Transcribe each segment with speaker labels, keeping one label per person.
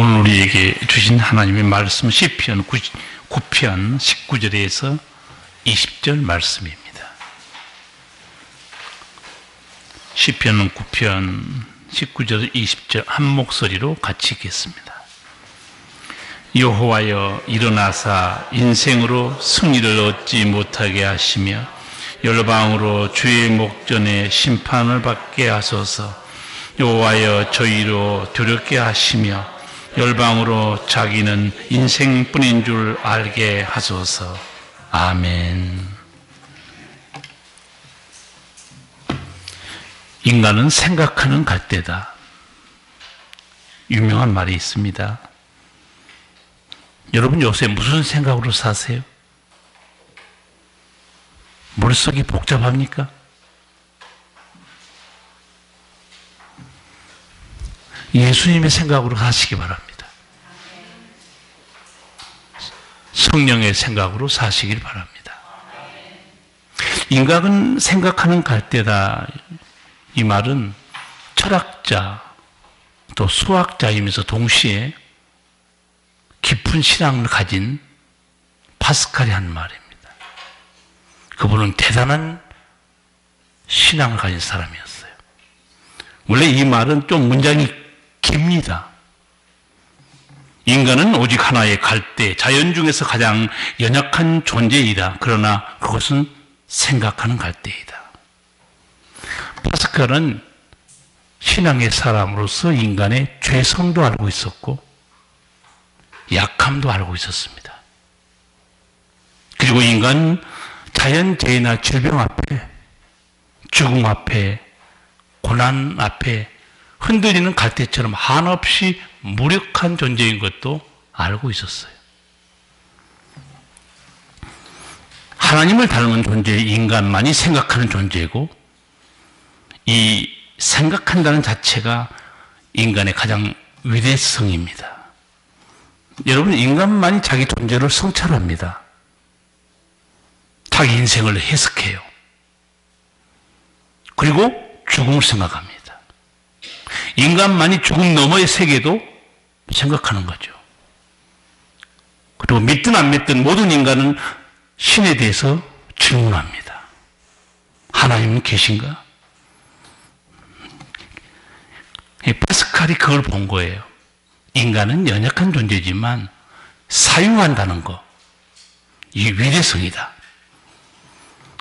Speaker 1: 오늘 우리에게 주신 하나님의 말씀 시편 9편 19절에서 20절 말씀입니다. 시편 9편 19절 20절 한 목소리로 같이 읽겠습니다. 여호와여 일어나사 인생으로 승리를 얻지 못하게 하시며 열방으로 주의 목전에 심판을 받게 하소서. 여호와여 저희로 두렵게 하시며 열방으로 자기는 인생뿐인 줄 알게 하소서. 아멘. 인간은 생각하는 갈대다. 유명한 말이 있습니다. 여러분 요새 무슨 생각으로 사세요? 머릿속이 복잡합니까? 예수님의 생각으로 사시기 바랍니다. 성령의 생각으로 사시길 바랍니다. 인간은 생각하는 갈대다. 이 말은 철학자 또 수학자이면서 동시에 깊은 신앙을 가진 파스칼이 한 말입니다. 그분은 대단한 신앙을 가진 사람이었어요. 원래 이 말은 좀 문장이 깁니다. 인간은 오직 하나의 갈대, 자연 중에서 가장 연약한 존재이다. 그러나 그것은 생각하는 갈대이다. 파스칼은 신앙의 사람으로서 인간의 죄성도 알고 있었고 약함도 알고 있었습니다. 그리고 인간은 자연재해나 질병 앞에, 죽음 앞에, 고난 앞에 흔들리는 갈대처럼 한없이 무력한 존재인 것도 알고 있었어요. 하나님을 닮은 존재의 인간만이 생각하는 존재이고 이 생각한다는 자체가 인간의 가장 위대성입니다. 여러분, 인간만이 자기 존재를 성찰합니다. 자기 인생을 해석해요. 그리고 죽음을 생각합니다. 인간만이 죽음 너머의 세계도 생각하는 거죠. 그리고 믿든 안 믿든 모든 인간은 신에 대해서 질문합니다. 하나님은 계신가? 파스칼이 그걸 본 거예요. 인간은 연약한 존재지만 사유한다는 거, 이 위대성이다.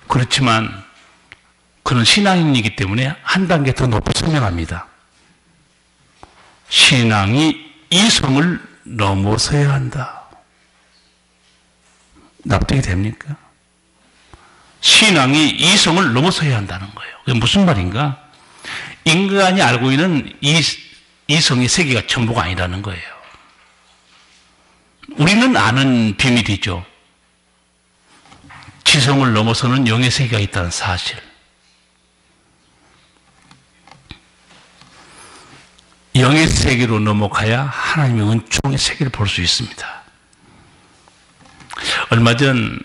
Speaker 1: 그렇지만 그는 신앙인이기 때문에 한 단계 더 높이 설명합니다. 신앙이 이성을 넘어서야 한다. 납득이 됩니까? 신앙이 이성을 넘어서야 한다는 거예요. 그게 무슨 말인가? 인간이 알고 있는 이성의 세계가 전부가 아니라는 거예요. 우리는 아는 비밀이죠. 지성을 넘어서는 영의 세계가 있다는 사실. 영의 세계로 넘어가야 하나님의 은총의 세계를 볼 수 있습니다. 얼마 전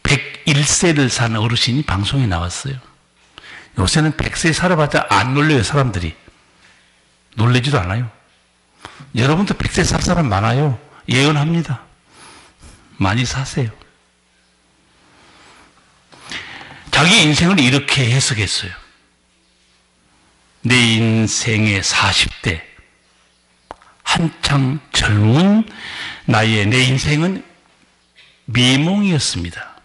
Speaker 1: 101세를 산 어르신이 방송에 나왔어요. 요새는 100세 살아봤자 안 놀려요, 사람들이. 놀래지도 않아요. 여러분도 100세 살 사람 많아요. 예언합니다. 많이 사세요. 자기 인생을 이렇게 해석했어요. 내 인생의 40대, 한창 젊은 나이에 내 인생은 미몽이었습니다.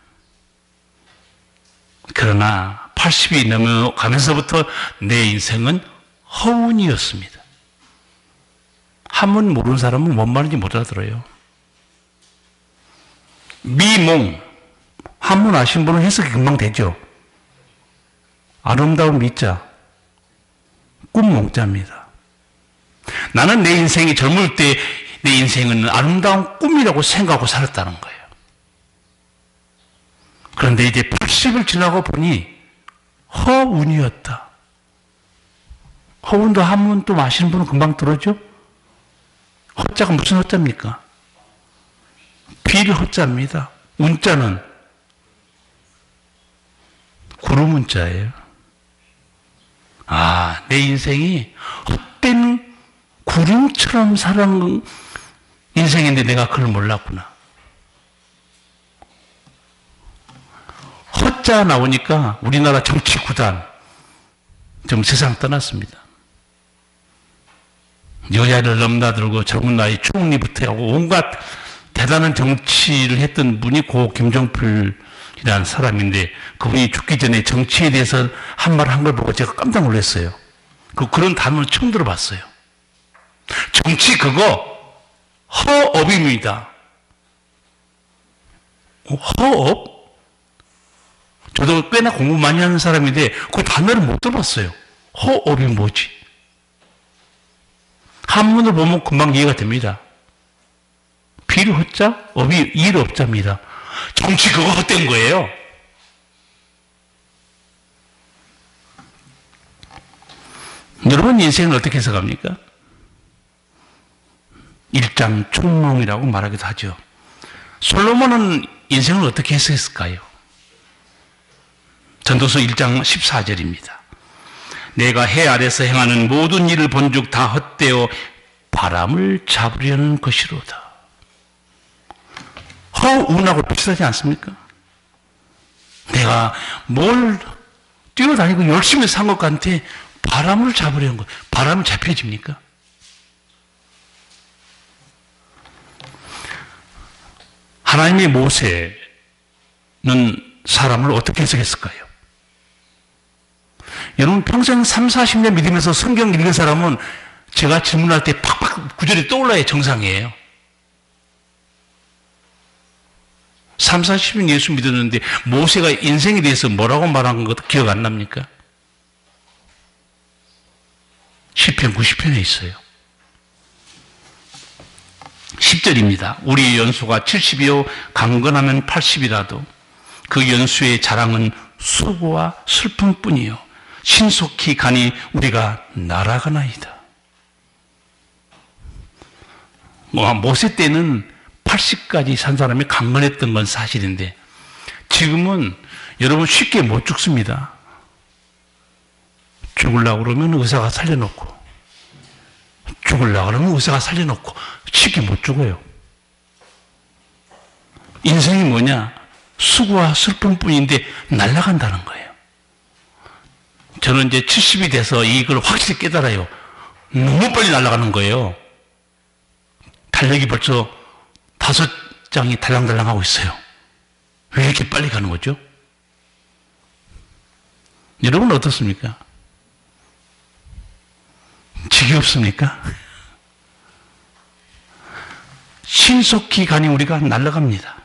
Speaker 1: 그러나 80이 넘어가면서부터 내 인생은 허운이었습니다. 한문 모르는 사람은 뭔 말인지 못 알아들어요. 미몽, 한문 아신 분은 해석이 금방 되죠. 아름다운 미자, 꿈몽자입니다. 나는 내 인생이 젊을 때 내 인생은 아름다운 꿈이라고 생각하고 살았다는 거예요. 그런데 이제 80을 지나고 보니 허운이었다. 허운도 한문 또 아시는 분은 금방 들어죠? 허자가 무슨 허자입니까? 빌 허자입니다. 운자는 구름 운자예요. 내 인생이 헛된 구름처럼 사는 인생인데 내가 그걸 몰랐구나. 허자 나오니까 우리나라 정치 구단 좀 세상 떠났습니다. 여야를 넘나들고 젊은 나이 총리부터 하고 온갖 대단한 정치를 했던 분이 고 김종필이라는 사람인데 그분이 죽기 전에 정치에 대해서 한 말 한 걸 보고 제가 깜짝 놀랐어요. 그런 단어를 처음 들어봤어요. 정치 그거 허업입니다. 허업? 저도 꽤나 공부 많이 하는 사람인데 그 단어를 못 들어봤어요. 허업이 뭐지? 한문을 보면 금방 이해가 됩니다. 비를 허자, 업이 일 업자입니다. 정치 그거 헛된 거예요. 여러분 인생을 어떻게 해석합니까? 일장총몽이라고 말하기도 하죠. 솔로몬은 인생을 어떻게 해석했을까요? 전도서 1장 14절입니다. 내가 해 아래서 행하는 모든 일을 본즉 다 헛되어 바람을 잡으려는 것이로다. 허운하고 비슷하지 않습니까? 내가 뭘 뛰어다니고 열심히 산 것 같아 바람을 잡으려는 것. 바람을 잡혀집니까? 하나님의 모세는 사람을 어떻게 해석했을까요? 여러분 평생 3, 40년 믿으면서 성경 읽은 사람은 제가 질문할 때 팍팍 구절이 떠올라야 정상이에요. 3, 40년 예수 믿었는데 모세가 인생에 대해서 뭐라고 말한 것도 기억 안 납니까? 시편 90편에 있어요. 10절입니다. 우리 연수가 70이요 강건하면 80이라도 그 연수의 자랑은 수고와 슬픔뿐이요 신속히 가니 우리가 날아가나이다. 모세 때는 80까지 산 사람이 강건했던 건 사실인데 지금은 여러분 쉽게 못 죽습니다. 죽으려고 그러면 의사가 살려놓고 죽으려고 그러면 의사가 살려놓고 쉽게 못 죽어요. 인생이 뭐냐? 수고와 슬픔뿐인데 날아간다는 거예요. 저는 이제 70이 돼서 이걸 확실히 깨달아요. 너무 빨리 날아가는 거예요. 달력이 벌써 5장이 달랑달랑 하고 있어요. 왜 이렇게 빨리 가는 거죠? 여러분 어떻습니까? 지겹습니까? 신속히 가니 우리가 날아갑니다.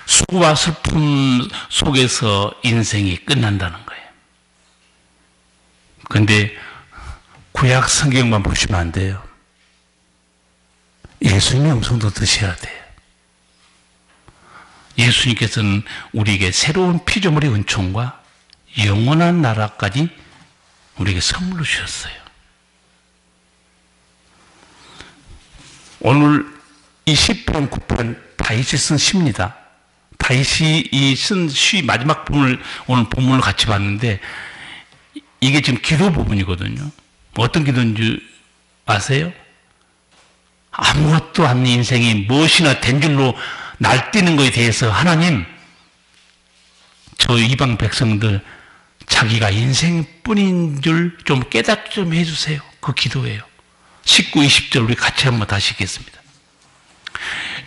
Speaker 1: 수고와 슬픔 속에서 인생이 끝난다는 거예요. 그런데 구약 성경만 보시면 안 돼요. 예수님의 음성도 드셔야 돼요. 예수님께서는 우리에게 새로운 피조물의 은총과 영원한 나라까지 우리에게 선물로 주셨어요. 오늘 이 시편 9편 다윗이 쓴 시입니다. 다윗이 이 쓴 시 마지막 부분을 오늘 본문을 같이 봤는데 이게 지금 기도 부분이거든요. 어떤 기도인지 아세요? 아무것도 않는 인생이 무엇이나 된 줄로 날뛰는 것에 대해서 하나님 저 이방 백성들 자기가 인생뿐인 줄 좀 깨닫게 좀 해주세요. 그 기도예요. 19, 20절 우리 같이 한번 다시 읽겠습니다.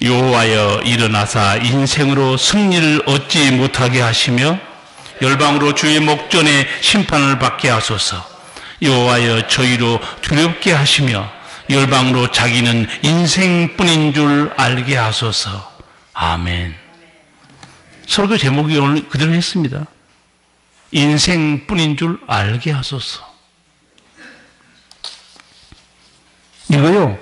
Speaker 1: 여호와여 일어나사 인생으로 승리를 얻지 못하게 하시며 열방으로 주의 목전에 심판을 받게 하소서. 여호와여 저희로 두렵게 하시며 열방으로 자기는 인생뿐인 줄 알게 하소서. 아멘. 설교 제목이 오늘 그대로 했습니다. 인생뿐인 줄 알게 하소서. 이거요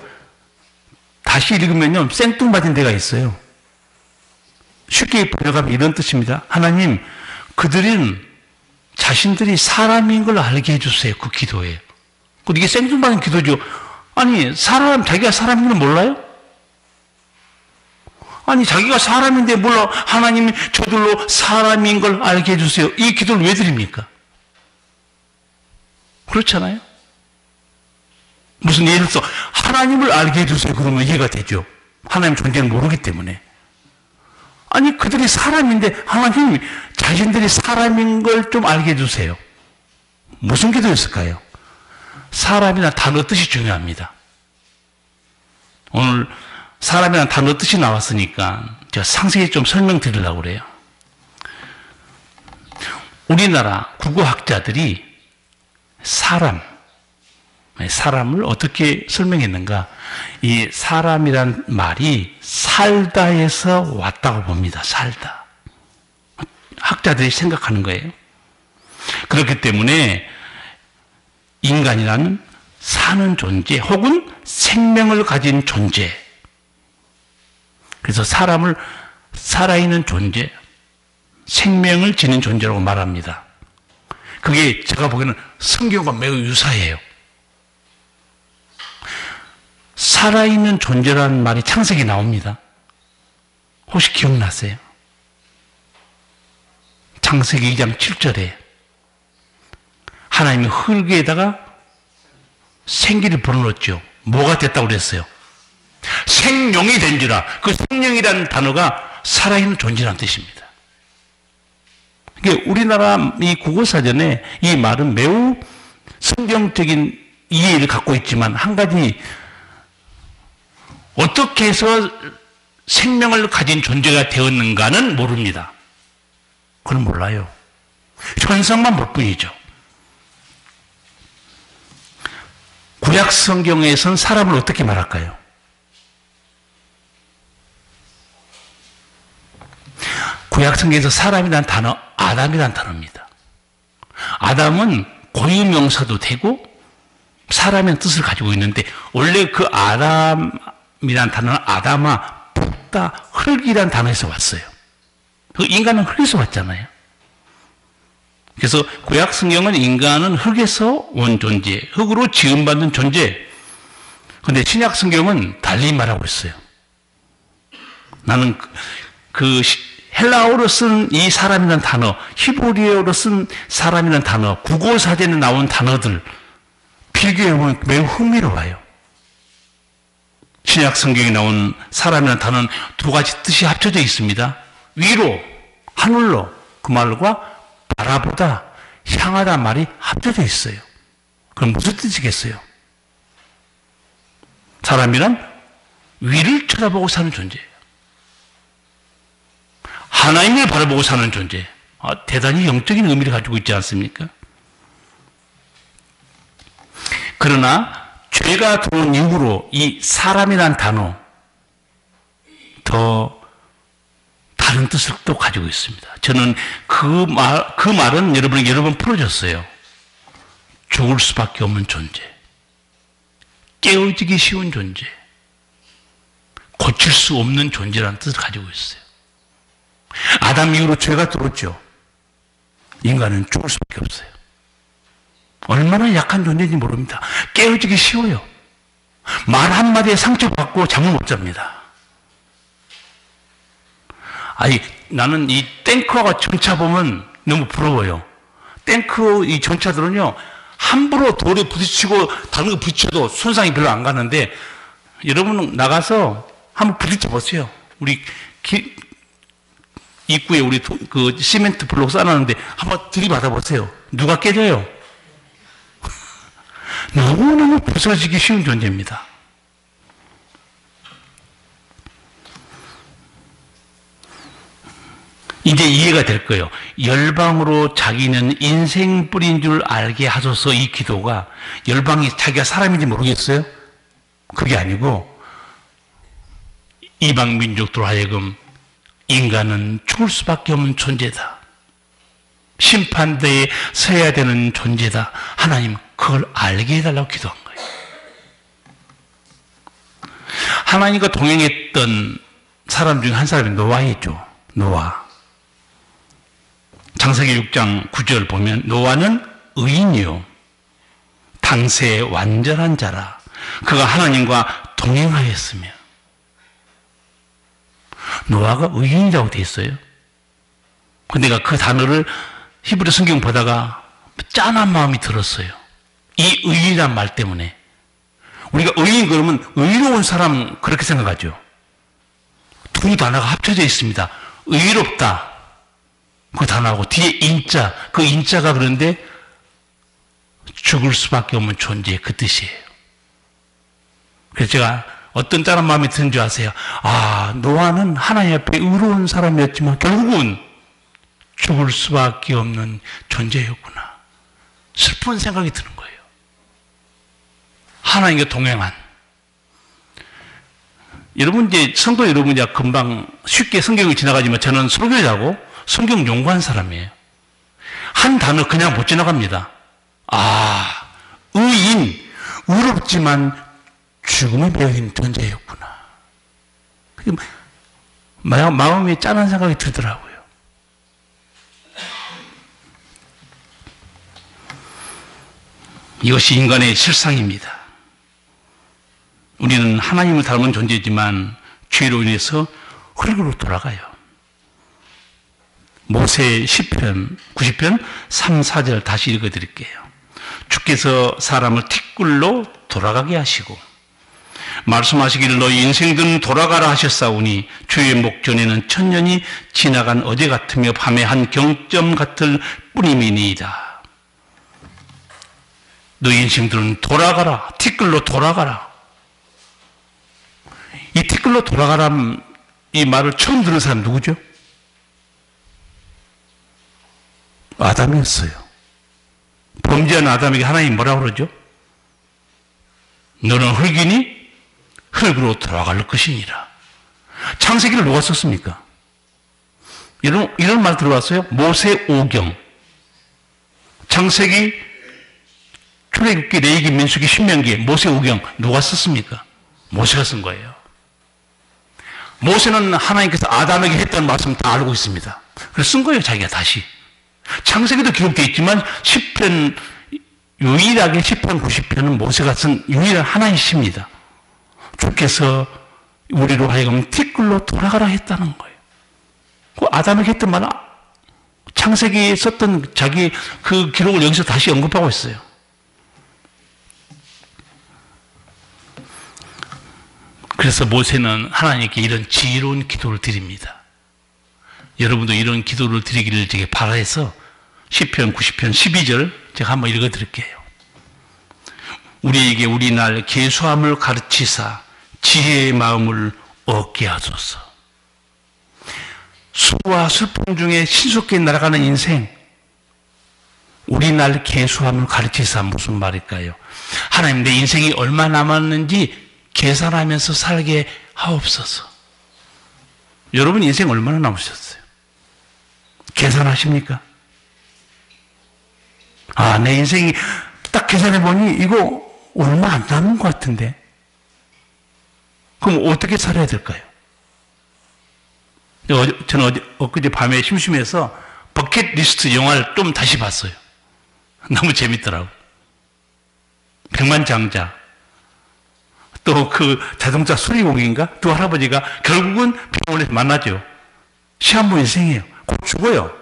Speaker 1: 다시 읽으면요 생뚱맞은 데가 있어요. 쉽게 번역하면 이런 뜻입니다. 하나님 그들은 자신들이 사람인 걸 알게 해주세요. 그 기도에. 이게 생뚱맞은 기도죠. 아니 자기가 사람인 걸 몰라요? 아니 자기가 사람인데 몰라. 하나님이 저들로 사람인 걸 알게 해주세요. 이 기도를 왜 드립니까? 그렇잖아요. 무슨 예를 들어서 하나님을 알게 해주세요. 그러면 이해가 되죠. 하나님 존재는 모르기 때문에. 아니 그들이 사람인데 하나님 자신들이 사람인 걸 좀 알게 해주세요. 무슨 기도였을까요? 사람이나 단어 뜻이 중요합니다. 오늘 사람이란 단어 뜻이 나왔으니까 제가 상세히 좀 설명드리려고 그래요. 우리나라 국어학자들이 사람을 어떻게 설명했는가? 이 사람이란 말이 살다에서 왔다고 봅니다. 살다. 학자들이 생각하는 거예요. 그렇기 때문에 인간이란 사는 존재 혹은 생명을 가진 존재. 그래서 사람을 살아있는 존재, 생명을 지닌 존재라고 말합니다. 그게 제가 보기에는 성경과 매우 유사해요. 살아있는 존재라는 말이 창세기에 나옵니다. 혹시 기억나세요? 창세기 2장 7절에 하나님이 흙에다가 생기를 불어넣었죠. 뭐가 됐다고 그랬어요? 생명이 된지라. 그 생명이라는 단어가 살아있는 존재라는 뜻입니다. 그러니까 우리나라 이 국어사전에 이 말은 매우 성경적인 이해를 갖고 있지만 한 가지 어떻게 해서 생명을 가진 존재가 되었는가는 모릅니다. 그건 몰라요. 현상만 볼 뿐이죠. 구약 성경에서는 사람을 어떻게 말할까요? 구약 성경에서 사람이라는 단어, 아담이라는 단어입니다. 아담은 고유명사도 되고 사람이라는 뜻을 가지고 있는데 원래 그 아담이라는 단어는 아담아, 붓다, 흙이라는 단어에서 왔어요. 그 인간은 흙에서 왔잖아요. 그래서 구약 성경은 인간은 흙에서 온 존재, 흙으로 지음받는 존재. 그런데 신약 성경은 달리 말하고 있어요. 나는 그 헬라어로 쓴 이 사람이라는 단어, 히브리어로 쓴 사람이라는 단어, 국어사전에 나온 단어들 필기해 보면 매우 흥미로워요. 신약 성경에 나온 사람이라는 단어는 두 가지 뜻이 합쳐져 있습니다. 위로, 하늘로, 그 말과 바라보다, 향하다 말이 합쳐져 있어요. 그럼 무슨 뜻이겠어요? 사람이란 위를 쳐다보고 사는 존재예요. 하나님을 바라보고 사는 존재. 대단히 영적인 의미를 가지고 있지 않습니까? 그러나 죄가 들어온 이후로 이 사람이란 단어 더 다른 뜻을 또 가지고 있습니다. 저는 그 말은 여러분에게 여러 번 풀어줬어요. 죽을 수밖에 없는 존재, 깨어지기 쉬운 존재, 고칠 수 없는 존재라는 뜻을 가지고 있어요. 아담 이후로 죄가 들어왔죠. 인간은 죽을 수밖에 없어요. 얼마나 약한 존재인지 모릅니다. 깨어지기 쉬워요. 말 한마디에 상처받고 잠을 못 잡니다. 아니, 나는 이 탱커가 전차 보면 너무 부러워요. 탱크 이 전차들은요, 함부로 돌에 부딪히고 다른 거 부딪혀도 손상이 별로 안 가는데, 여러분 나가서 한번 부딪혀 보세요. 우리 입구에 우리 그 시멘트 블록 쌓아놨는데 한번 들이받아 보세요. 누가 깨져요? 너무너무 부서지기 쉬운 존재입니다. 이제 이해가 될 거예요. 열방으로 자기는 인생 뿌린 줄 알게 하소서. 이 기도가 열방이 자기가 사람인지 모르겠어요? 그게 아니고 이방 민족들 하여금 인간은 죽을 수밖에 없는 존재다. 심판대에 서야 되는 존재다. 하나님 그걸 알게 해달라고 기도한 거예요. 하나님과 동행했던 사람 중에 한 사람이 노아였죠. 노아. 창세기 6장 9절 보면 노아는 의인이요 당세의 완전한 자라. 그가 하나님과 동행하였으며. 노아가 의인이라고 되어 있어요. 근데 내가 그 단어를 히브리 성경 보다가 짠한 마음이 들었어요. 이 의인이란 말 때문에. 우리가 의인 그러면 의로운 사람 그렇게 생각하죠. 두 단어가 합쳐져 있습니다. 의롭다. 그 단어하고 뒤에 인자, 그 인자가 그런데 죽을 수밖에 없는 존재 그 뜻이에요. 그래서 제가 어떤 짠한 마음이 드는 줄 아세요? 아, 노아는 하나님 앞에 의로운 사람이었지만 결국은 죽을 수밖에 없는 존재였구나. 슬픈 생각이 드는 거예요. 하나님과 동행한. 여러분 이제 성도 여러분이 금방 쉽게 성경을 지나가지만 저는 설교자고 성경 연구한 사람이에요. 한 단어 그냥 못 지나갑니다. 아, 의인, 의롭지만 죽음에 매여있는 존재였구나. 마음에 짠한 생각이 들더라고요. 이것이 인간의 실상입니다. 우리는 하나님을 닮은 존재지만 죄로 인해서 흙으로 돌아가요. 모세 시편 90편 3, 4절 다시 읽어드릴게요. 주께서 사람을 티끌로 돌아가게 하시고 말씀하시기를 너희 인생들은 돌아가라 하셨사오니 주의 목전에는 천년이 지나간 어제 같으며 밤의 한 경점 같을 뿐임이니이다. 너희 인생들은 돌아가라. 티끌로 돌아가라. 이 티끌로 돌아가라는 이 말을 처음 들은 사람 누구죠? 아담이었어요. 범죄한 아담에게 하나님 뭐라고 그러죠? 너는 흙이니 흙으로 돌아갈 것이니라. 창세기를 누가 썼습니까? 이런 말 들어봤어요? 모세오경. 창세기, 출애굽기, 레위기, 민수기, 신명기, 모세오경 누가 썼습니까? 모세가 쓴 거예요. 모세는 하나님께서 아담에게 했던 말씀 다 알고 있습니다. 그래서 쓴 거예요, 자기가 다시. 창세기도 기록되어 있지만 시편, 유일하게 시편 90편은 모세가 쓴 유일한 하나의 시입니다. 주께서 우리로 하여금 티끌로 돌아가라 했다는 거예요. 그 아담에게 했던 말은 창세기에 썼던 자기 그 기록을 여기서 다시 언급하고 있어요. 그래서 모세는 하나님께 이런 지혜로운 기도를 드립니다. 여러분도 이런 기도를 드리기를 제게 바라해서 시편 90편 12절 제가 한번 읽어드릴게요. 우리에게 우리날 계수함을 가르치사 지혜의 마음을 얻게 하소서. 수고와 슬픔 중에 신속히 날아가는 인생, 우리날 계수함을 가르치사 무슨 말일까요? 하나님, 내 인생이 얼마 남았는지 계산하면서 살게 하옵소서. 여러분 인생 얼마나 남으셨어요? 계산하십니까? 아, 내 인생이 딱 계산해보니 이거 얼마 안 남은 것 같은데. 그럼 어떻게 살아야 될까요? 저는 엊그제 밤에 심심해서 버킷리스트 영화를 좀 다시 봤어요. 너무 재밌더라고요. 백만장자. 또 그 자동차 수리공인가? 두 할아버지가 결국은 병원에서 만나죠. 시한부 인생이에요. 곧 죽어요.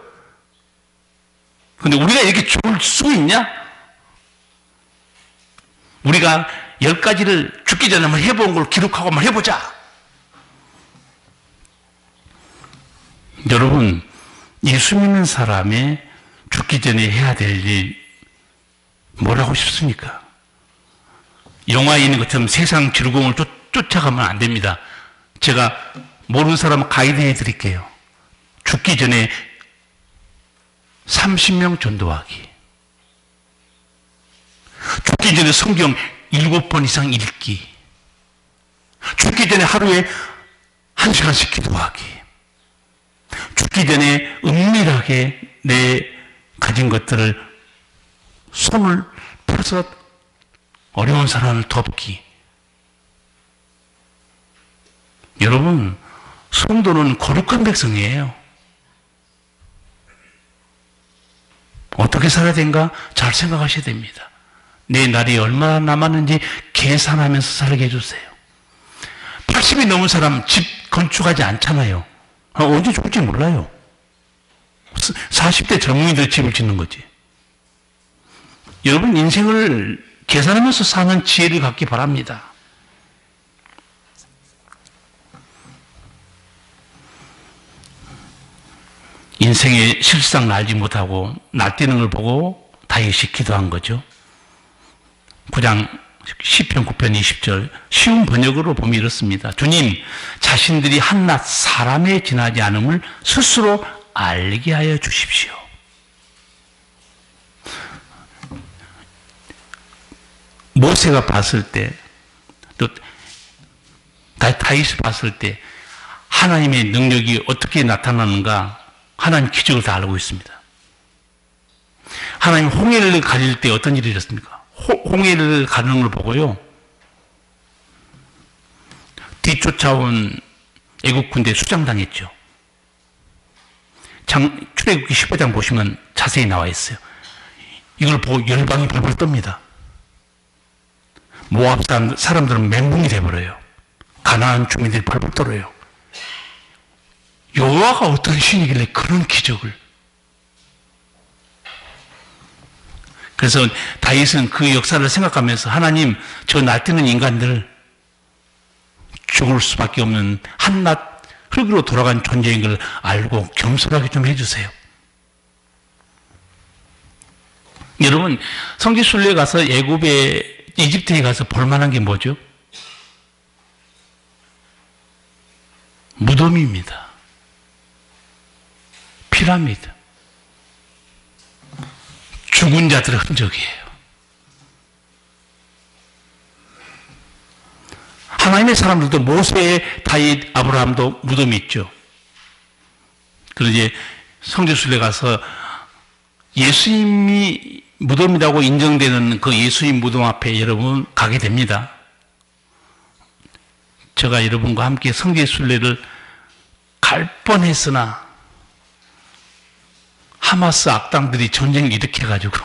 Speaker 1: 근데 우리가 이렇게 죽을 수 있냐? 우리가 10가지를 죽기 전에 한번 해본 걸 기록하고 한번 해보자. 여러분, 예수 믿는 사람의 죽기 전에 해야 될 일 뭐라고 싶습니까? 영화에 있는 것처럼 세상 즐거움을 쫓아가면 안 됩니다. 제가 모르는 사람 가이드해 드릴게요. 죽기 전에 30명 전도하기. 죽기 전에 성경 7번 이상 읽기. 죽기 전에 하루에 1시간씩 기도하기. 죽기 전에 은밀하게 내 가진 것들을 손을 펴서 어려운 사람을 돕기. 여러분, 성도는 거룩한 백성이에요. 어떻게 살아야 되는가? 잘 생각하셔야 됩니다. 내 날이 얼마나 남았는지 계산하면서 살게 해주세요. 80이 넘은 사람 집 건축하지 않잖아요. 언제 죽을지 몰라요. 40대 젊은이들 집을 짓는 거지. 여러분 인생을 계산하면서 사는 지혜를 갖기 바랍니다. 인생의 실상 알지 못하고 날뛰는 걸 보고 다윗이 기도한 거죠. 9장 시편 9편 20절 쉬운 번역으로 보면 이렇습니다. 주님, 자신들이 한낱 사람에 지나지 않음을 스스로 알게 하여 주십시오. 모세가 봤을 때, 또 다윗이 봤을 때 하나님의 능력이 어떻게 나타나는가 하나님 기적을 다 알고 있습니다. 하나님 홍해를 가릴 때 어떤 일이 있었습니까? 홍해를 가는 걸 보고요, 뒤쫓아온 애국 군대 수장당했죠. 출애굽기 15장 보시면 자세히 나와 있어요. 이걸 보고 열방이 벌벌 떱니다. 모압 사람들은 멘붕이 돼버려요. 가나안 주민들이 벌벌 떨어요. 여호와가 어떤 신이길래 그런 기적을. 그래서 다윗은 그 역사를 생각하면서 하나님, 저 날뛰는 인간들 죽을 수밖에 없는 한낱 흙으로 돌아간 존재인 걸 알고 겸손하게 좀 해주세요. 여러분, 성지순례에 가서 이집트에 가서 볼만한 게 뭐죠? 무덤입니다. 피라미드. 죽은 자들의 흔적이에요. 하나님의 사람들도 모세, 다윗, 아브라함도 무덤이 있죠. 그리고 이제 성지순례 가서 예수님이 무덤이라고 인정되는 그 예수님 무덤 앞에 여러분 가게 됩니다. 제가 여러분과 함께 성지순례를 갈 뻔했으나 하마스 악당들이 전쟁을 일으켜가지고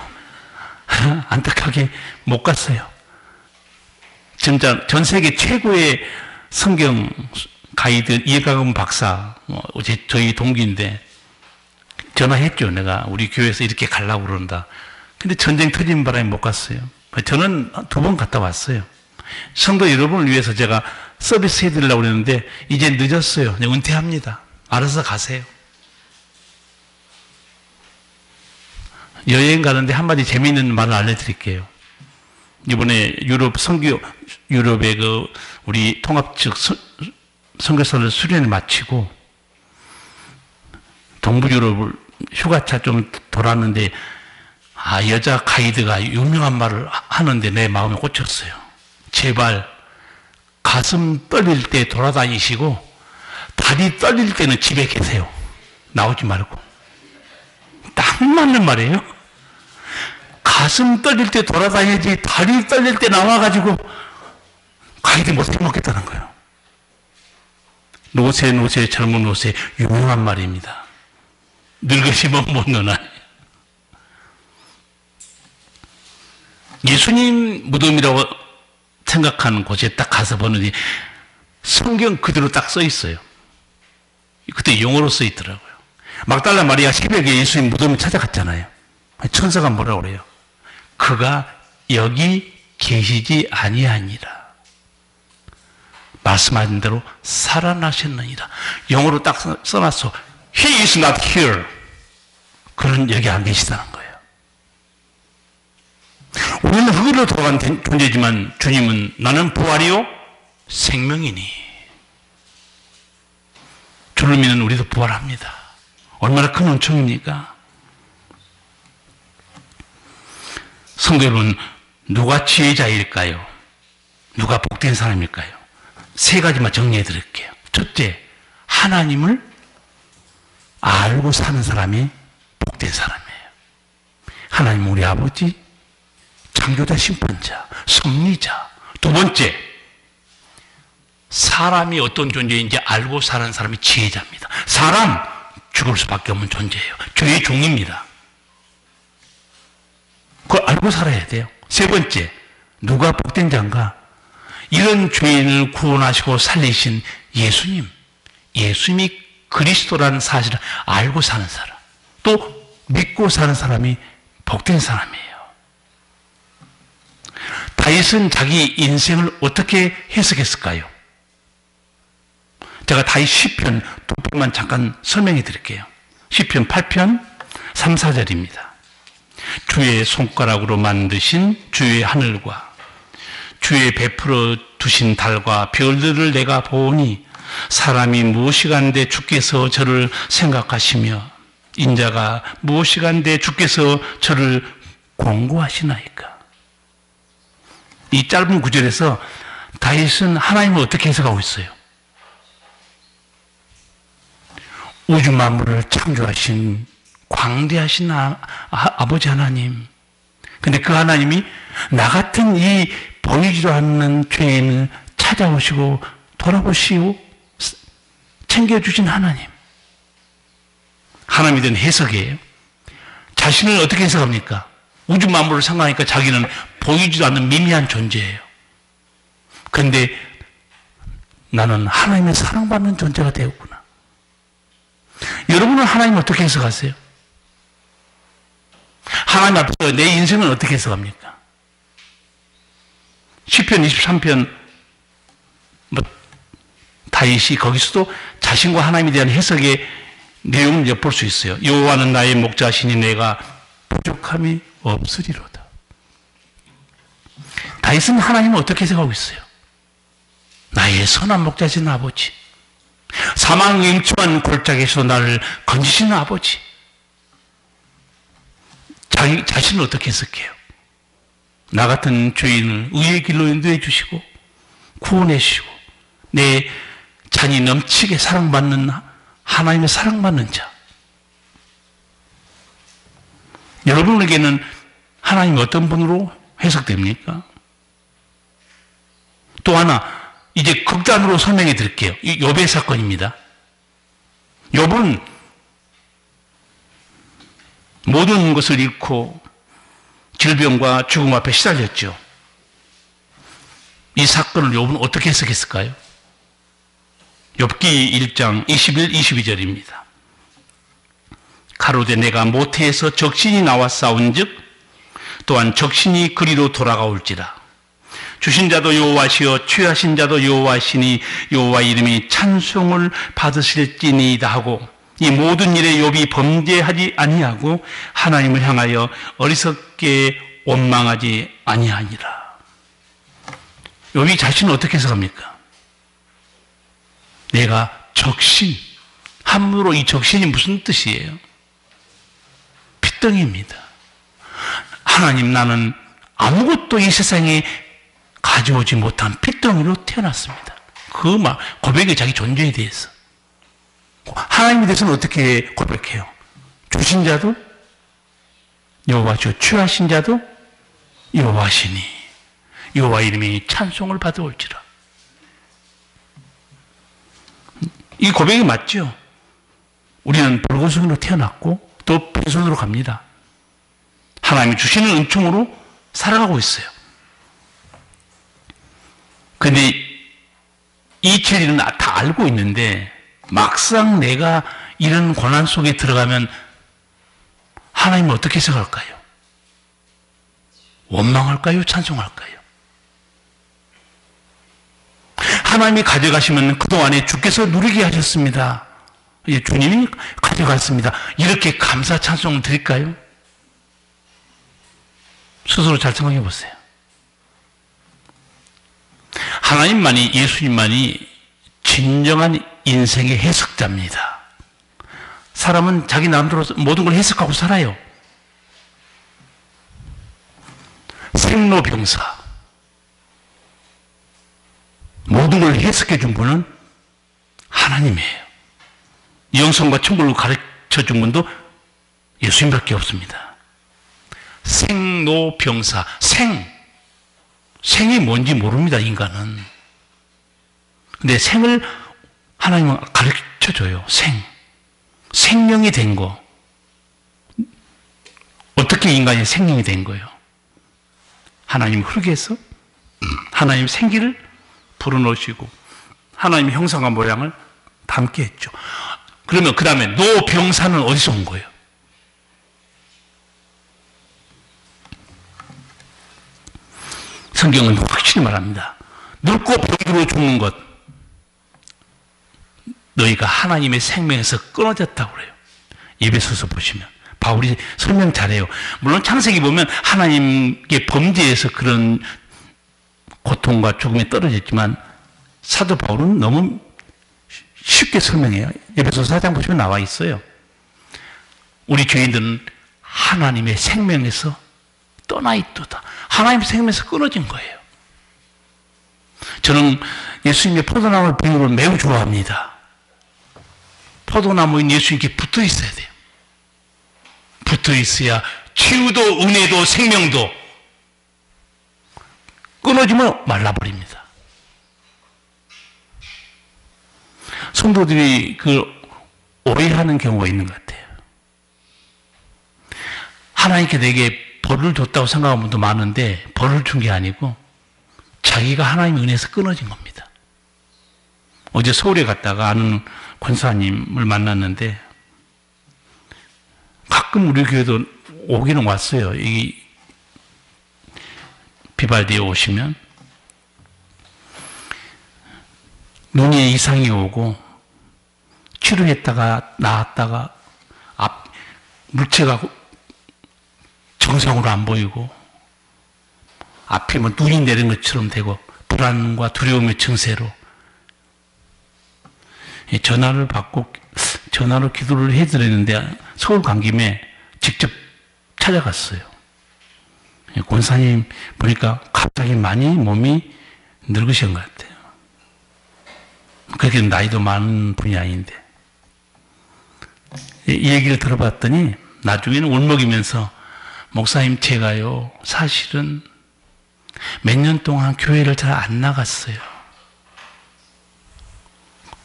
Speaker 1: 안타깝게 못 갔어요. 진짜 전 세계 최고의 성경 가이드 이해가금 박사, 저희 동기인데 전화했죠. 내가 우리 교회에서 이렇게 가려고 그런다. 근데 전쟁 터진 바람에 못 갔어요. 저는 2번 갔다 왔어요. 성도 여러분을 위해서 제가 서비스 해드리려고 그랬는데 이제 늦었어요. 은퇴합니다. 알아서 가세요. 여행 가는데 한마디 재미있는 말을 알려드릴게요. 이번에 유럽의 우리 통합 측 선교사를 수련을 마치고 동부 유럽을 휴가차 좀 돌았는데, 여자 가이드가 유명한 말을 하는데 내 마음에 꽂혔어요. 제발 가슴 떨릴 때 돌아다니시고 다리 떨릴 때는 집에 계세요. 나오지 말고. 딱 맞는 말이에요. 가슴 떨릴 때 돌아다니지 다리 떨릴 때 나와가지고 가이드 못 해먹겠다는 거예요. 노세 젊은 노세 유명한 말입니다. 늙으시면 못 노나. 예수님 무덤이라고 생각하는 곳에 딱 가서 보니 성경 그대로 딱 써 있어요. 그때 영어로 써 있더라고요. 막달라 마리아 새벽에 예수님 무덤에 찾아갔잖아요. 천사가 뭐라고 그래요? 그가 여기 계시지 아니하니라. 말씀하신 대로 살아나셨느니라. 영어로 딱 써놨어. He is not here. 그는 여기 안 계시다는 거예요. 우리는 흙으로 돌아간 존재지만 주님은 나는 부활이요 생명이니. 주를 믿는 우리도 부활합니다. 얼마나 큰 은총입니까? 성도 여러분, 누가 지혜자일까요? 누가 복된 사람일까요? 3가지만 정리해 드릴게요. 첫째, 하나님을 알고 사는 사람이 복된 사람이에요. 하나님 우리 아버지, 창조자, 심판자, 섭리자. 2번째, 사람이 어떤 존재인지 알고 사는 사람이 지혜자입니다. 사람, 죽을 수밖에 없는 존재예요. 죄의 종입니다. 그걸 알고 살아야 돼요. 3번째, 누가 복된 자인가? 이런 죄인을 구원하시고 살리신 예수님이 그리스도라는 사실을 알고 사는 사람, 또 믿고 사는 사람이 복된 사람이에요. 다윗은 자기 인생을 어떻게 해석했을까요? 제가 다윗 시편 두 편만 잠깐 설명해 드릴게요. 시편 8편 3, 4절입니다. 주의 손가락으로 만드신 주의 하늘과 주의 베풀어 두신 달과 별들을 내가 보니 사람이 무엇이간데 주께서 저를 생각하시며 인자가 무엇이간데 주께서 저를 공고하시나이까. 이 짧은 구절에서 다윗은 하나님을 어떻게 해석하고 있어요? 우주 만물을 창조하신 광대하신 아버지 하나님. 근데 그 하나님이 나 같은 이 보이지도 않는 죄인을 찾아오시고 돌아보시고 챙겨주신 하나님. 하나님에 대한 해석이에요. 자신을 어떻게 해석합니까? 우주 만물을 생각하니까 자기는 보이지도 않는 미미한 존재예요. 그런데 나는 하나님의 사랑받는 존재가 되었구나. 여러분은 하나님을 어떻게 해석하세요? 하나님 앞에서 내 인생은 어떻게 해석합니까? 시편 23편 다윗이 거기서도 자신과 하나님에 대한 해석의 내용을 엿볼 수 있어요. 여호와는 나의 목자시니 내가 부족함이 없으리로다. 다윗은 하나님을 어떻게 해석하고 있어요? 나의 선한 목자신 아버지, 사망의 임충한 골짜기에서 나를 건지시는 아버지. 자기 자신을 어떻게 해석해요? 나 같은 죄인을 의의 길로 인도해 주시고 구원해 주시고 내 잔이 넘치게 사랑받는 하나님의 사랑받는 자. 여러분에게는 하나님이 어떤 분으로 해석됩니까? 또 하나 이제 극단으로 설명해 드릴게요. 이 욥의 사건입니다. 욥은 모든 것을 잃고 질병과 죽음 앞에 시달렸죠. 이 사건을 욥은 어떻게 해석했을까요? 욥기 1장 21, 22절입니다. 가로되 내가 모태에서 적신이 나와 싸운즉 또한 적신이 그리로 돌아가올지라. 주신 자도 여호와시요 취하신 자도 여호와시니 여호와 이름이 찬송을 받으실지니이다 하고 이 모든 일에 욥이 범죄하지 아니하고 하나님을 향하여 어리석게 원망하지 아니하니라. 욥이 자신을 어떻게 해석합니까? 내가 적신, 함부로 이 적신이 무슨 뜻이에요? 핏덩이입니다. 하나님, 나는 아무것도 이 세상에 가져오지 못한 핏덩이로 태어났습니다. 그 말, 고백이 자기 존재에 대해서. 하나님에 대해서는 어떻게 고백해요? 주신 자도 여호와시오, 취하신 자도 여호와시니 여호와 이름이 찬송을 받아올지라. 이 고백이 맞죠? 우리는 불구성으로 태어났고 또 빈손으로 갑니다. 하나님이 주시는 은총으로 살아가고 있어요. 그런데 이 진리는 다 알고 있는데 막상 내가 이런 고난 속에 들어가면 하나님은 어떻게 생각할까요? 원망할까요? 찬송할까요? 하나님이 가져가시면 그동안에 주께서 누리게 하셨습니다. 이제 주님이 가져갔습니다. 이렇게 감사 찬송을 드릴까요? 스스로 잘 생각해 보세요. 하나님만이, 예수님만이 진정한 인생의 해석자입니다. 사람은 자기 나름대로 모든 걸 해석하고 살아요. 생로병사. 모든 걸 해석해 준 분은 하나님이에요. 영성과 천국을 가르쳐 준 분도 예수님밖에 없습니다. 생로병사. 생이 뭔지 모릅니다, 인간은. 근데 생을 하나님은 가르쳐 줘요. 생명이 된 거. 어떻게 인간이 생명이 된 거예요? 하나님 흙에서 하나님 생기를 불어넣으시고 하나님의 형상과 모양을 담게 했죠. 그러면 그 다음에 노병사는 어디서 온 거예요? 성경은 확실히 말합니다. 늙고 병으로 죽는 것, 너희가 하나님의 생명에서 끊어졌다고 그래요. 에베소서 보시면 바울이 설명 잘해요. 물론 창세기 보면 하나님의 범죄에서 그런 고통과 죽음에 떨어졌지만 사도 바울은 너무 쉽게 설명해요. 에베소서 4장 보시면 나와 있어요. 우리 죄인들은 하나님의 생명에서 떠나 있도다. 하나님의 생명에서 끊어진 거예요. 저는 예수님의 포도나무 비유를 매우 좋아합니다. 포도나무인 예수님께 붙어 있어야 돼요. 붙어 있어야 치유도 은혜도 생명도 끊어지면 말라버립니다. 성도들이 그 오해하는 경우가 있는 것 같아요. 하나님께 내게 벌을 줬다고 생각하는 분도 많은데 벌을 준 게 아니고 자기가 하나님의 은혜에서 끊어진 겁니다. 어제 서울에 갔다가 아는 권사님을 만났는데 가끔 우리 교회도 오기는 왔어요. 이 비발디에 오시면 눈에 이상이 오고 치료했다가 나았다가 물체가 정상으로 안 보이고 앞이 뭐 눈이 내린 것처럼 되고 불안과 두려움의 증세로 전화를 받고 전화로 기도를 해드렸는데 서울 간 김에 직접 찾아갔어요. 권사님 보니까 갑자기 많이 몸이 늙으신 것 같아요. 그렇게 나이도 많은 분이 아닌데 이 얘기를 들어봤더니 나중에는 울먹이면서 목사님 제가요 사실은 몇 년 동안 교회를 잘 안 나갔어요.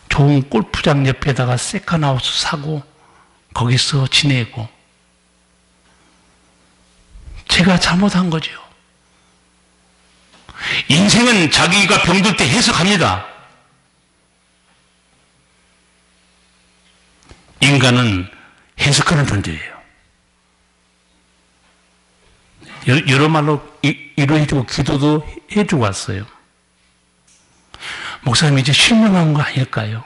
Speaker 1: 좋은 골프장 옆에다가 세컨하우스 사고 거기서 지내고 제가 잘못한 거죠. 인생은 자기가 병들 때 해석합니다. 인간은 해석하는 존재예요. 여러 말로 위로해주고 기도도 해주고 왔어요. 목사님 이제 실명한 거 아닐까요?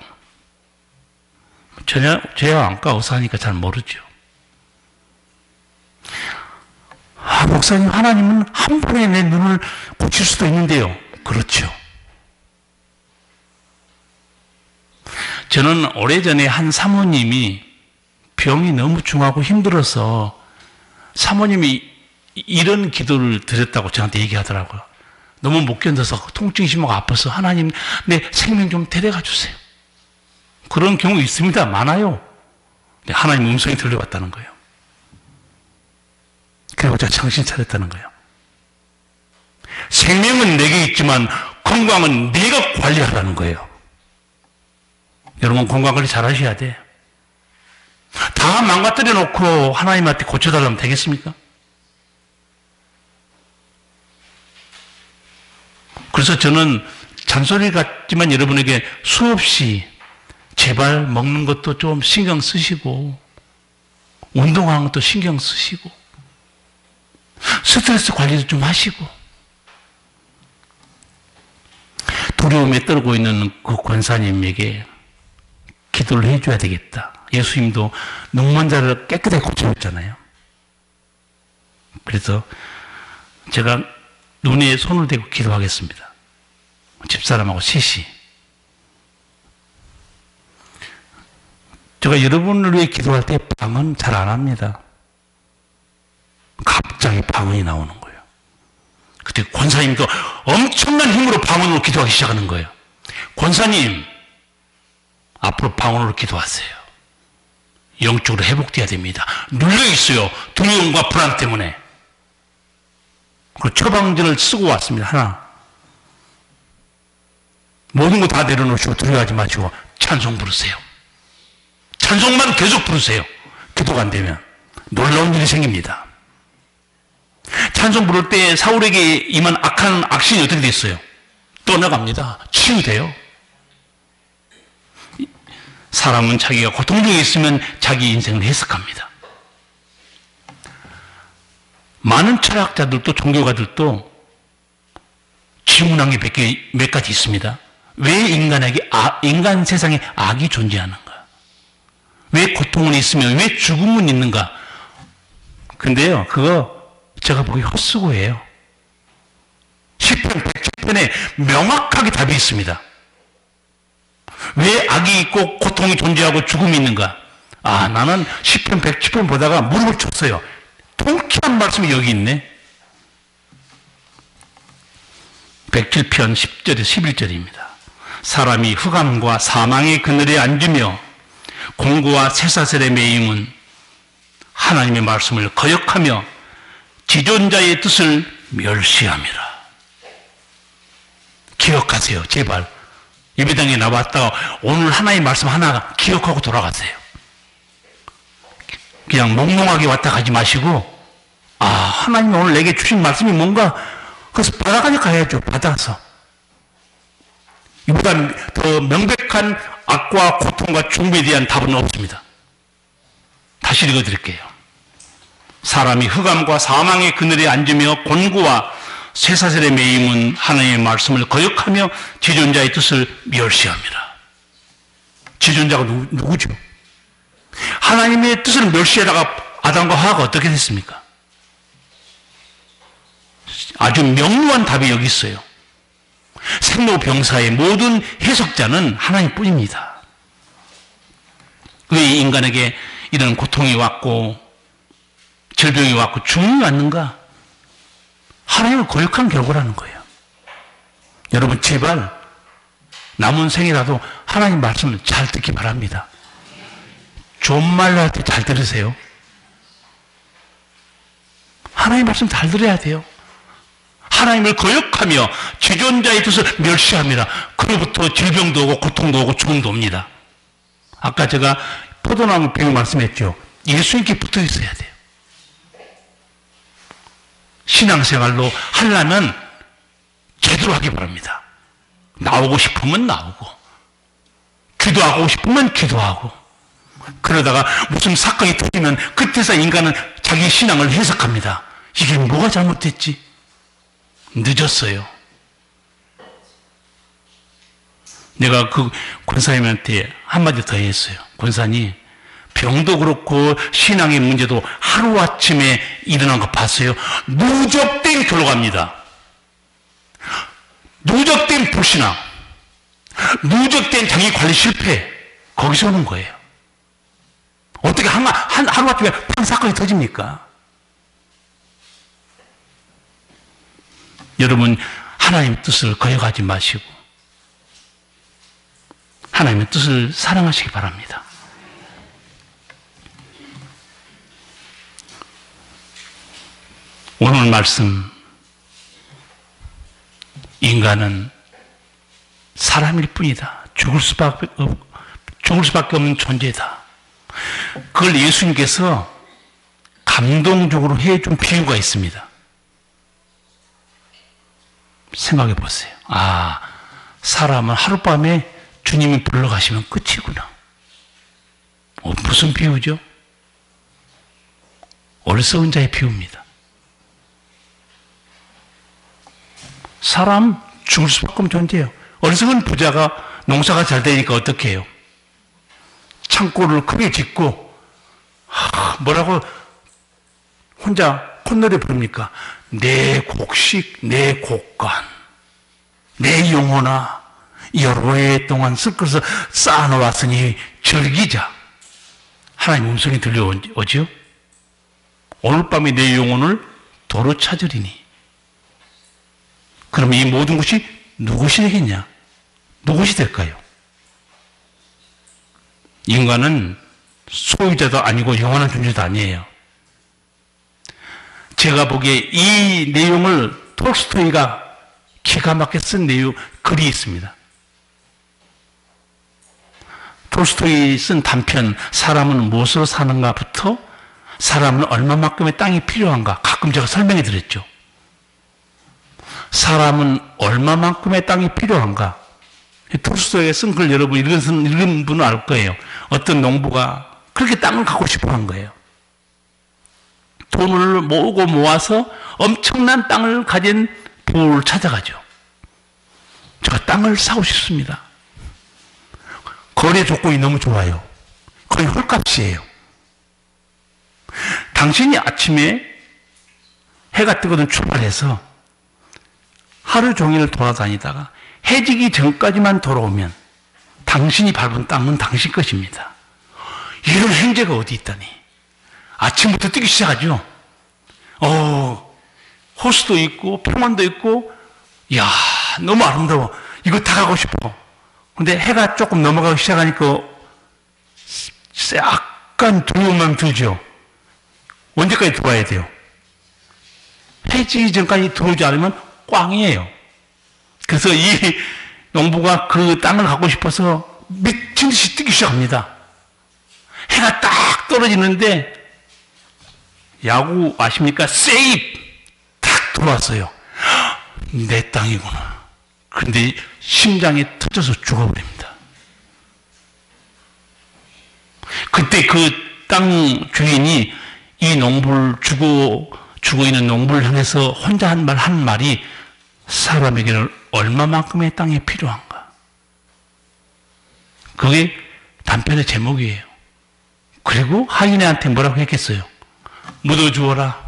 Speaker 1: 제가 안과 의사니까 잘 모르죠. 목사님 하나님은 한 번에 내 눈을 고칠 수도 있는데요. 그렇죠. 저는 오래전에 한 사모님이 병이 너무 중하고 힘들어서 사모님이 이런 기도를 드렸다고 저한테 얘기하더라고요. 너무 못 견뎌서 통증이 심하고 아파서 하나님 내 생명 좀 데려가 주세요. 그런 경우 있습니다. 많아요. 하나님 음성이 들려왔다는 거예요. 그리고 제가 정신 차렸다는 거예요. 생명은 내게 있지만 건강은 네가 관리하라는 거예요. 여러분 건강관리 잘 하셔야 돼. 다 망가뜨려 놓고 하나님한테 고쳐달라면 되겠습니까? 그래서 저는 잔소리 같지만 여러분에게 수없이 제발 먹는 것도 좀 신경 쓰시고 운동하는 것도 신경 쓰시고 스트레스 관리도 좀 하시고 두려움에 떨고 있는 그 권사님에게 기도를 해줘야 되겠다. 예수님도 눈먼 자를 깨끗하게 고쳐줬잖아요. 그래서 제가 눈에 손을 대고 기도하겠습니다. 집사람하고 셋이. 제가 여러분을 위해 기도할 때 방언 잘 안 합니다. 갑자기 방언이 나오는 거예요. 그때 권사님도 엄청난 힘으로 방언으로 기도하기 시작하는 거예요. 권사님, 앞으로 방언으로 기도하세요. 영적으로 회복돼야 됩니다. 눌려있어요. 두려움과 불안 때문에. 그 처방전을 쓰고 왔습니다. 하나. 모든 거 다 내려놓으시고 두려워하지 마시고 찬송 부르세요. 찬송만 계속 부르세요. 기도가 안 되면 놀라운 일이 생깁니다. 찬송 부를 때 사울에게 임한 악한 악신이 어떻게 됐어요? 떠나갑니다. 치유돼요. 사람은 자기가 고통 중에 있으면 자기 인생을 해석합니다. 많은 철학자들도 종교가들도 지문한 게 몇 가지 있습니다. 왜 인간 세상에 악이 존재하는가? 왜 고통은 있으며 왜 죽음은 있는가? 근데요, 그거 제가 보기 헛수고예요. 시편 107편에 명확하게 답이 있습니다. 왜 악이 있고 고통이 존재하고 죽음이 있는가? 나는 시편 107편 보다가 무릎을 쳤어요. 통쾌한 말씀이 여기 있네. 107편 10절에 11절입니다. 사람이 흑암과 사망의 그늘에 앉으며 공고와 쇠사슬에 매임은 하나님의 말씀을 거역하며 지존자의 뜻을 멸시함이라. 기억하세요. 제발. 예배당에 나왔다가 오늘 하나님의 말씀 하나 기억하고 돌아가세요. 그냥 몽롱하게 왔다 가지 마시고 하나님이 오늘 내게 주신 말씀이 뭔가 그래서 받아가지고 가야죠. 받아서. 이보다 더 명백한 악과 고통과 죽음에 대한 답은 없습니다. 다시 읽어드릴게요. 사람이 흑암과 사망의 그늘에 앉으며 곤고와 쇠사슬에 매임은 하나님의 말씀을 거역하며 지존자의 뜻을 멸시합니다. 지존자가 누구죠? 하나님의 뜻을 멸시하다가 아담과 하와가 어떻게 됐습니까? 아주 명료한 답이 여기 있어요. 생로병사의 모든 해석자는 하나님뿐입니다. 왜 인간에게 이런 고통이 왔고 질병이 왔고 죽음이 왔는가? 하나님을 거역한 결과라는 거예요. 여러분 제발 남은 생이라도 하나님 말씀을 잘 듣기 바랍니다. 좋은 말로 할 때 잘 들으세요. 하나님 말씀 잘 들어야 돼요. 하나님을 거역하며 지존자의 뜻을 멸시합니다. 그로부터 질병도 오고 고통도 오고 죽음도 옵니다. 아까 제가 포도나무 비유 말씀했죠. 예수님께 붙어 있어야 돼요. 신앙생활로 하려면 제대로 하기 바랍니다. 나오고 싶으면 나오고 기도하고 싶으면 기도하고 그러다가 무슨 사건이 터지면 그때서 인간은 자기 신앙을 해석합니다. 이게 뭐가 잘못됐지? 늦었어요. 내가 그 권사님한테 한마디 더 했어요. 권사님, 병도 그렇고 신앙의 문제도 하루아침에 일어난 거 봤어요. 누적된 결로 갑니다. 누적된 불신앙, 누적된 자기 관리 실패, 거기서 오는 거예요. 어떻게 하루아침에 팡 사건이 터집니까? 여러분, 하나님의 뜻을 거역하지 마시고 하나님의 뜻을 사랑하시기 바랍니다. 오늘 말씀, 인간은 사람일 뿐이다. 죽을 수밖에 없는 존재다. 그걸 예수님께서 감동적으로 해준 비유가 있습니다. 생각해 보세요. 사람은 하룻밤에 주님이 불러가시면 끝이구나. 무슨 비유죠? 어리석은 자의 비유입니다. 사람 죽을 수밖에 없는 존재예요. 어리석은 부자가 농사가 잘 되니까 어떻게 해요? 창고를 크게 짓고 뭐라고 혼자 콧노래 부릅니까? 내 곡식, 내 곡간, 내 영혼아, 여러 해 동안 섞어서 쌓아놓았으니 즐기자. 하나님 음성이 들려오죠? 오늘 밤에 내 영혼을 도로 찾으리니. 그럼 이 모든 것이 누구시 되겠냐? 누구시 될까요? 인간은 소유자도 아니고 영원한 존재도 아니에요. 제가 보기에 이 내용을 톨스토이가 기가 막히게 쓴 글이 있습니다. 톨스토이 쓴 단편 사람은 무엇으로 사는가부터 사람은 얼마만큼의 땅이 필요한가 가끔 제가 설명해 드렸죠. 사람은 얼마만큼의 땅이 필요한가. 톨스토이가 쓴 글 여러분 읽은 분은 알 거예요. 어떤 농부가 그렇게 땅을 갖고 싶어 한 거예요. 돈을 모으고 모아서 엄청난 땅을 가진 부를 찾아가죠. 땅을 사고 싶습니다. 거래 조건이 너무 좋아요. 거의 헐값이에요. 당신이 아침에 해가 뜨거든 출발해서 하루 종일 돌아다니다가 해지기 전까지만 돌아오면 당신이 밟은 땅은 당신 것입니다. 이런 행제가 어디 있다니. 아침부터 뜨기 시작하죠. 호수도 있고 평원도 있고, 이야, 너무 아름다워. 이거 다 가고 싶어. 근데 해가 조금 넘어가기 시작하니까 약간 두려움만 들죠. 언제까지 들어와야 돼요? 해지기 전까지 들어오지 않으면 꽝이에요. 그래서 이 농부가 그 땅을 갖고 싶어서 미친 듯이 뛰기 시작합니다. 해가 딱 떨어지는데, 야구 아십니까? 세이프! 딱 들어왔어요. 내 땅이구나. 그런데 심장이 터져서 죽어버립니다. 그때 그 땅 주인이 이 농부를 죽어 있는 농부를 향해서 혼자 한 말이 사람에게는 얼마만큼의 땅이 필요한가. 그게 단편의 제목이에요. 그리고 하인애한테 뭐라고 했겠어요? 묻어주어라.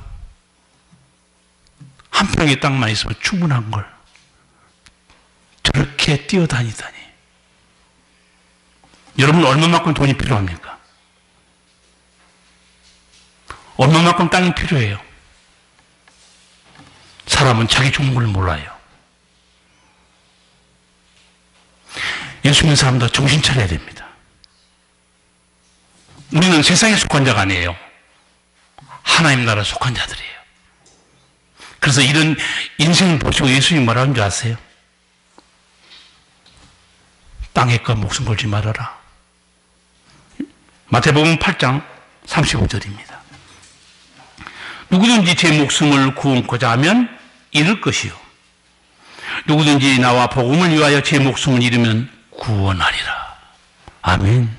Speaker 1: 한 평의 땅만 있으면 충분한 걸. 저렇게 뛰어다니다니. 여러분 얼마만큼 돈이 필요합니까? 얼마만큼 땅이 필요해요? 사람은 자기 종목을 몰라요. 예수 믿는 사람도 정신 차려야 됩니다. 우리는 세상에 속한 자가 아니에요. 하나님 나라에 속한 자들이에요. 그래서 이런 인생을 보시고 예수님이 뭐라는 줄 아세요? 땅에 거 목숨 걸지 말아라. 마태복음 8장 35절입니다. 누구든지 제 목숨을 구원코자 하면 잃을 것이요. 누구든지 나와 복음을 위하여 제 목숨을 잃으면 구원하리라. 아멘.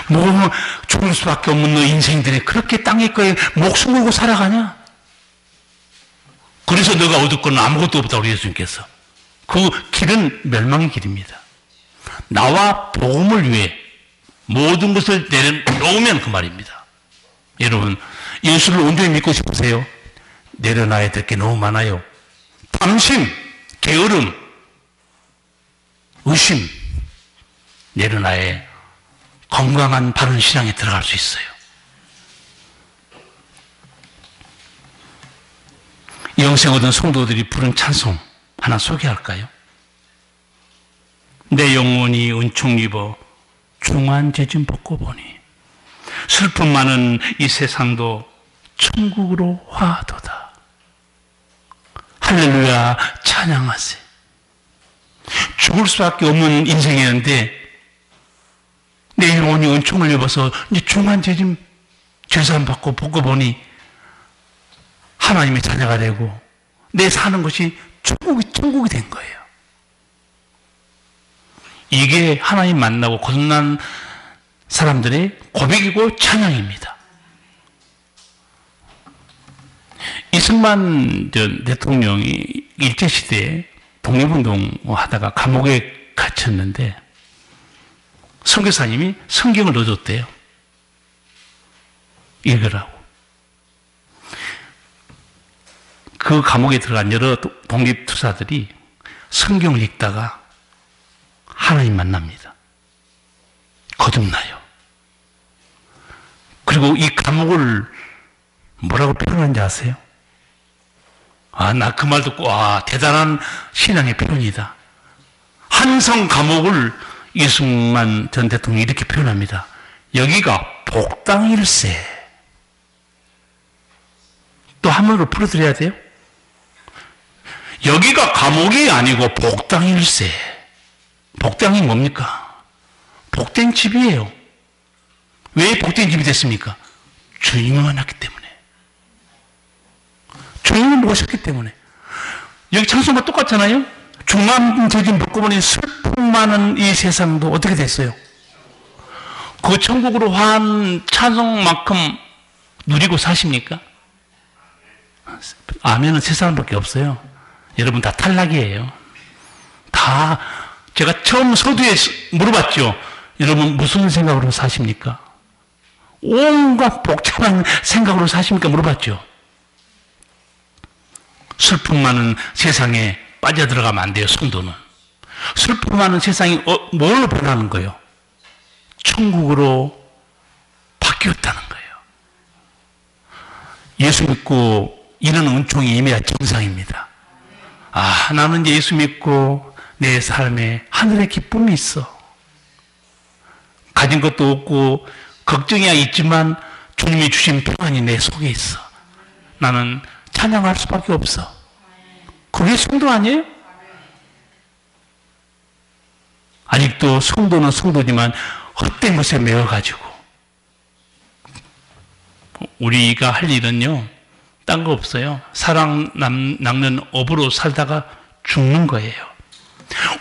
Speaker 1: 뭐 죽을 수밖에 없는 너 인생들이 그렇게 땅에 거에 목숨 걸고 살아가냐? 그래서 너가 얻을 건 아무것도 없다 우리 예수님께서. 그 길은 멸망의 길입니다. 나와 복음을 위해 모든 것을 내려놓으면 그 말입니다. 여러분 예수를 온전히 믿고 싶으세요? 내려놔야 될 게 너무 많아요. 탐심, 게으름, 의심 내려놔야 건강한 바른 신앙에 들어갈 수 있어요. 영생 얻은 성도들이 부른 찬송 하나 소개할까요? 내 영혼이 은총 입어 중한 죄짐 벗고 보니 슬픔 많은 이 세상도 천국으로 화도다. 할렐루야 찬양하세. 죽을 수밖에 없는 인생이었는데 내 영혼이 은총을 입어서 이제 중한 죄짐 죄산 받고 벗고 보니 하나님의 자녀가 되고 내 사는 것이 천국이 된 거예요. 이게 하나님 만나고 거듭난 사람들의 고백이고 찬양입니다. 이승만 전 대통령이 일제시대에 독립운동 하다가 감옥에 갇혔는데 선교사님이 성경을 넣어줬대요. 읽으라고. 그 감옥에 들어간 여러 독립투사들이 성경을 읽다가 하나님 만납니다. 거듭나요. 그리고 이 감옥을 뭐라고 표현하는지 아세요? 나 그 말 듣고 대단한 신앙의 표현이다. 한성 감옥을 이승만 전 대통령이 이렇게 표현합니다. 여기가 복당일세. 또 한번으로 풀어드려야 돼요? 여기가 감옥이 아니고 복당일세. 복당이 뭡니까? 복된 집이에요. 왜 복된 집이 됐습니까? 주님을 만났기 때문에. 주님을 모셨기 때문에. 여기 찬송과 똑같잖아요? 중한 죄짐 벗고 보니 슬픔 많은 이 세상도 어떻게 됐어요? 그 천국으로 화한 찬송만큼 누리고 사십니까? 아멘은 세 사람밖에 없어요. 여러분 다 탈락이에요. 다 제가 처음 서두에 물어봤죠. 여러분 무슨 생각으로 사십니까? 온갖 복잡한 생각으로 사십니까? 물어봤죠. 슬픔 많은 세상에 빠져들어가면 안 돼요. 성도는. 슬픔 많은 세상이 뭘로 변하는 거예요? 천국으로 바뀌었다는 거예요. 예수 믿고 이런 은총이 임해야 정상입니다. 아, 나는 예수 믿고 내 삶에 하늘의 기쁨이 있어. 가진 것도 없고 걱정이야 있지만 주님이 주신 평안이 내 속에 있어. 나는 찬양할 수밖에 없어. 그게 성도 아니에요? 아직도 성도는 성도지만 헛된 것에 매여가지고 우리가 할 일은요 딴 거 없어요. 사랑 낚는 업으로 살다가 죽는 거예요.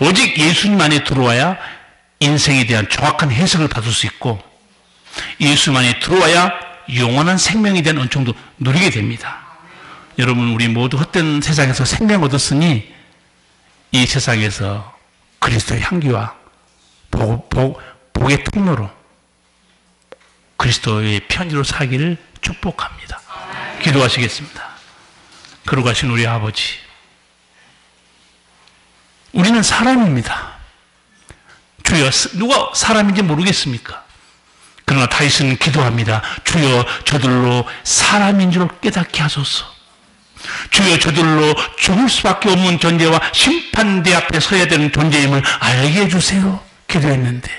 Speaker 1: 오직 예수님 안에 들어와야 인생에 대한 정확한 해석을 받을 수 있고 예수님 안에 들어와야 영원한 생명에 대한 은총도 누리게 됩니다. 여러분 우리 모두 헛된 세상에서 생명 얻었으니 이 세상에서 그리스도의 향기와 복의 통로로 그리스도의 편지로 살기를 축복합니다. 기도하시겠습니다. 거룩하신 우리 아버지, 우리는 사람입니다. 주여, 누가 사람인지 모르겠습니까? 그러나 다윗은 기도합니다. 주여, 저들로 사람인 줄 깨닫게 하소서. 주여, 저들로 죽을 수밖에 없는 존재와 심판대 앞에 서야 되는 존재임을 알게 해주세요. 기도했는데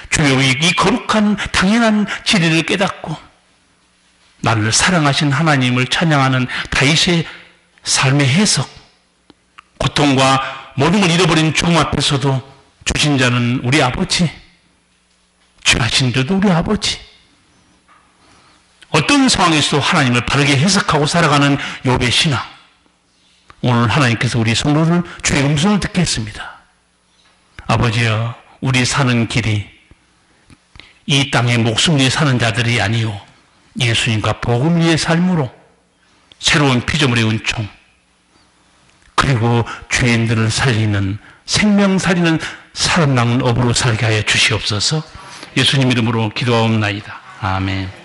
Speaker 1: 주여, 이 거룩한 당연한 진리를 깨닫고 나를 사랑하신 하나님을 찬양하는 다윗의 삶의 해석, 고통과 모든 걸 잃어버린 죽음 앞에서도 주신 자는 우리 아버지, 취하신 자도 우리 아버지, 어떤 상황에서도 하나님을 바르게 해석하고 살아가는 욥의 신앙, 오늘 하나님께서 우리 성도를 주의 음성을 듣게 했습니다. 아버지여, 우리 사는 길이 이 땅에 목숨 위에 사는 자들이 아니요 예수님과 복음 위의 삶으로 새로운 피조물의 은총, 그리고 죄인들을 살리는 생명 살리는 사람 낳는 업으로 살게 하여 주시옵소서. 예수님 이름으로 기도하옵나이다. 아멘.